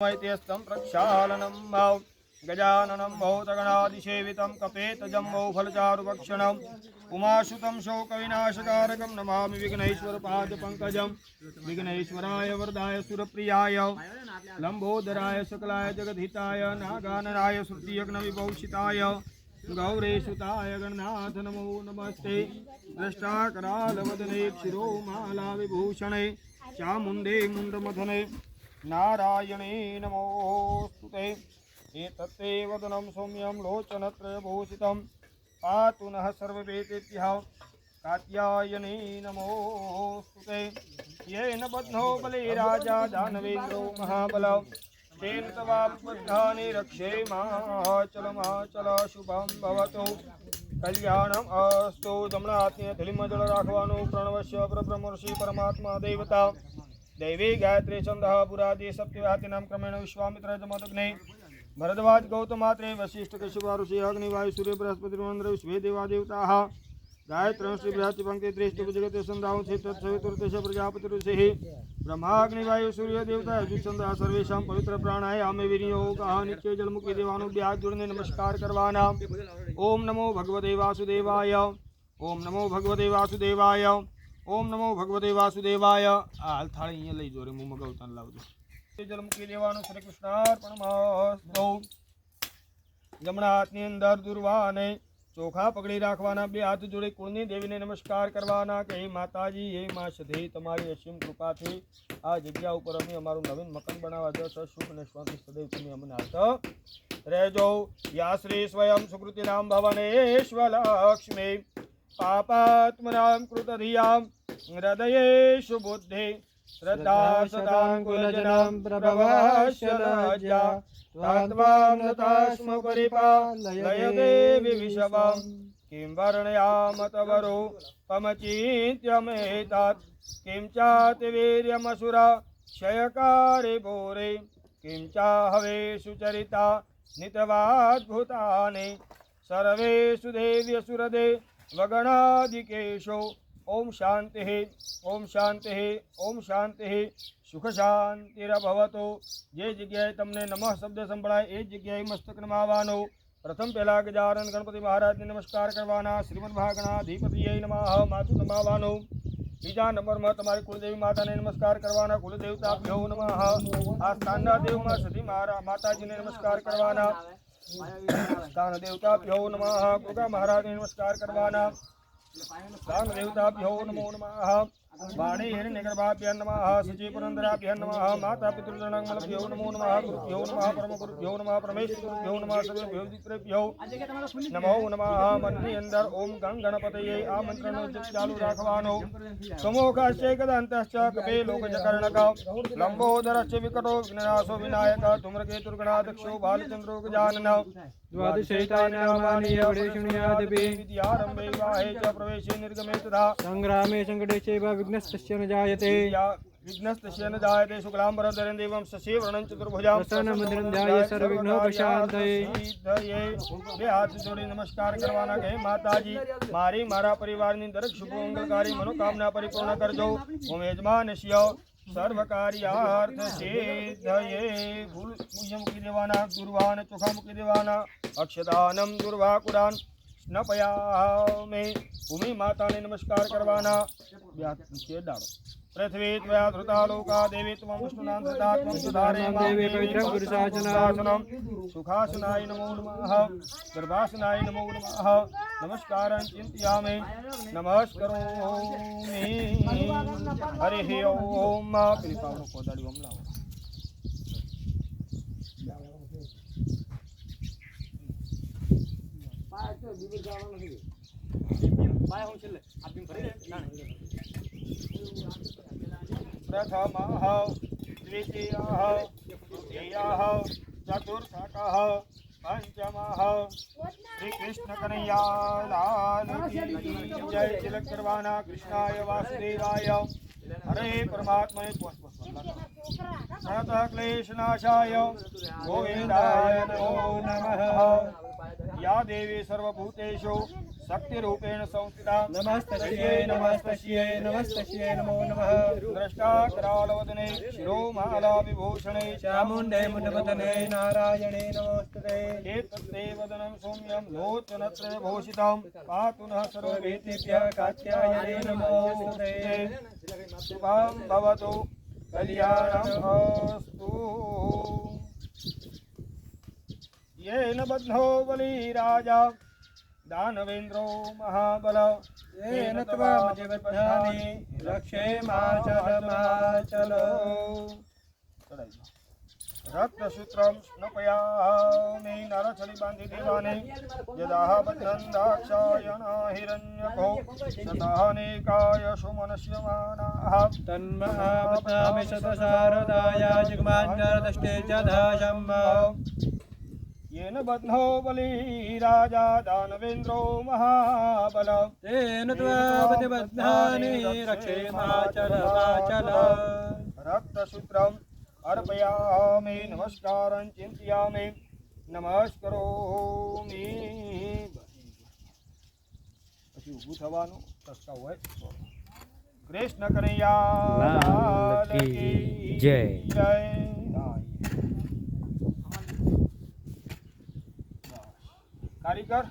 मैतेस्तं प्रक्षालनं गजाननं भूतगणादिसेवितं कपेतजम्बो फलचारुभक्षणम् उमासुतं शोकविनाशकारकं नमामि विघ्नेश्वरपादपङ्कजं विघ्नेश्वराय वरदाय सुरप्रियाय लम्बोदराय सकलाय जगद्हिताय नागाननाय श्रुतियज्ञविभूषिताय गौरीसुताय गणनाथ नमो नमस्ते द्रष्टाकरालवदने क्षिरोमाला विभूषणे चामुण्डे मुण्डमथने नारायणे नमोस्तुते एतत्ते वदनं सौम्यं लोचनत्रयभूषितं पातु नः सर्ववेदेभ्यः कात्यायने नमोस्तुते येन बध्नो बले राजा दानवेन्द्रो महाबलः तेन तवापद्धानि रक्षेमाचल शुभं भवतु कल्याणम् अस्तु जमनात्य धलिमजल राघवानु प्रणवस्य परब्रह्मर्षि परमात्मा देवता दैवी गायत्री छन्दः पुरादि सप्तव्याहतीनां क्रमेण विश्वामित्र जमदग्ने भरद्वाज गौतमात्रे वशिष्ठ कश्यप ऋषि अग्नि वायु सूर्य बृहस्पति रुद्र विश्वे देवादेवताः गायत्री श्री बृहति पंक्ति दृष्टि जगते संधाओं से तत्सवितुर्दश प्रजापति ऋषिः ब्रह्माग्नि वायु सूर्य देवता छन्दः सर्वेषां पवित्र प्राणायाम विनियोगः नित्य जलमुखी देवानुव्याज जुड़ने नमस्कार करवाना। ओम नमो भगवते वासुदेवाय ओम नमो भगवते वासुदेवाय ओम नमो भगवते वासुदेवाय। हाल थाळी अहींया लई जो रे मुं मगावतान लावજો जलमुखी देवानु श्री कृष्णार्पणमस्तु। जमणा हाथनी अंदर दुर्वाने चोखा पकड़ी राखवाना बे हाथ जोड़े कुळनी देवी ने नमस्कार करवाना के हे माताजी हे मां सधे तमारी असीम कृपा थी आ जग्या पर अमे अमारू नवीन मकान बनावा दो सुख ने शांति सदैव तुमे अमने हाथ रहजो। या श्री स्वयं सुकृतिनां भवनेश्वर लक्ष्मी पापात्मनां कृतधियां हृदयेषु बुद्धि श्रद्धा सदाङ्कुलजनां प्रभवस्य लज्जा त्वामृतास्म परिपालय देवी विषवं किं वर्णयाम तवरो पमचिन्त्यमेतत् किं चातिवीर्यमसुरा क्षयकारि भूरे किं चाहवेषु चरिता नितवाद्भुतानि सर्वेषु देव्यसुरदे वगणादिकेशो ओम शांति ओम शांति ओम शांति सुख शांतिरभवतु। जे जग्याए तमने नमः शब्द संभळाय ए जग्याए मस्तक नमावानो। प्रथम पहला गजानन गणपति महाराज ने नमस्कार करवाना। श्रीमद भागणाधिपतिये नमः मातु नमावानो। बीजा नंबर में तमारी कुलदेवी माता ने नमस्कार करवाना। कुलदेवताभ्यो नमः। आस्थान देव मां सती माता जी ने नमस्कार करवाना। स्थान देवताभ्यो नमः। गुगा महाराज ने नमस्कार करवाना। स्थान देवताभ्यो नमो नमः। वाणी हिरण्यगर्भाभ्यो नमः। सची पुरंदराभ्यो नमः। माता पितृजनमलभ्यो नमो नमः। गुरुभ्यो नमः। परम गुरुभ्यो नमः। परमेश्वरभ्यो नमः। सर्वेभ्यो पितृभ्यो नमो नमः। मननी अंदर ओम गण गणपतये आमंत्रण चालू राखवानो। समोकाश्च कदंतश्च कपे लोकचकर्णक लंबोदरश्च विकटो विघ्ननाशो विनायक धूम्रकेतुर्गणाध्यक्षो बालचंद्रो गजानन द्वादशैतानि विद्यारंभे विवाहे च प्रवेशे निर्गमे तथा संग्रामे संकटे चैव विघ्नस्तस्य न जायते विघ्नस्तस्य न जायते। शुक्लांबरधरं देवं शशिवर्णं चतुर्भुजं प्रसन्नमुद्रं ध्याये सर्वविघ्नोपशान्तये। बे हाथ जोड़ी नमस्कार करवाना के माताजी मारी मारा परिवाરની દરેક શુભ મંગલકારી મનોકામના પરિપૂર્ણ કરજો। ઓમ યજમાનસ્ય सर्वकार्यार्थ सिद्धये। फूल मुखी देवाना दुर्वान चोखा मुखी देवाना अक्षदानम दुर्वाकुरान स्नपयामे। भूमि माता ने नमस्कार करवाना। पृथ्वी त्वया धृता लोका देवी त्वं विष्णुनां धृता त्वं सुधारे देवी पवित्रं पुरुषासनं सुखासनाय नमो नमः। गर्भासनाय नमो नमः। नमस्कारं चिन्तयामि नमस्करोमि। हरिः ओम। पिलिपावनो कोदाड़ी ओम लाओ। प्रथमः द्वितीयः तृतीयः चतुर्थकः पंचमः। श्री कृष्ण कन्हैया लाल की जय। तिलक करवाना। कृष्णाय वासुदेवाय हरे परमात्मने प्रणतः क्लेशनाशाय गोविंदाय नमो नमः। या देवी सर्वभूतेषु शक्तिरूपेण संस्थिता नमस्तस्यै नमस्तस्यै नमस्तस्यै नमो नमः द्रष्टा करालवदने शिरोमाला विभूषणे चामुण्डे मुण्डवदने नारायणे नमोस्तुते एतत्ते वदनं सौम्यं लोचनत्रयभूषितं पातु नः सर्वभीतिभ्यः कात्यायने नमोस्तुते शुभं भवतु कल्याणम् अस्तु येन बध्नो बलिराजा दानवेन्द्रो महाबल येन त्वामजिबद्धानि रक्षेमाचलमाचल रक्तसूत्रं स्नपयामि नरछलि बान्धि देवाने यदाह बद्धं दाक्षायण हिरण्यको शतानेकाय सुमनस्यमानाः तन्महावतामि शतशारदाय जगमाञ्जरदष्टे च दाशम् येन बध्नो बलिराजा दानवेन्द्रो महाबल तेन त्वामजिबद्धानि रक्षेमाचलमाचल रक्तसूत्रम् अर्पयामि नमस्कारं चिन्तयामि नमस्करोमि પછી ઊભું થવાનું રસ્તા હોય કૃષ્ણ કનૈયા લાલ કી જય. કારીગર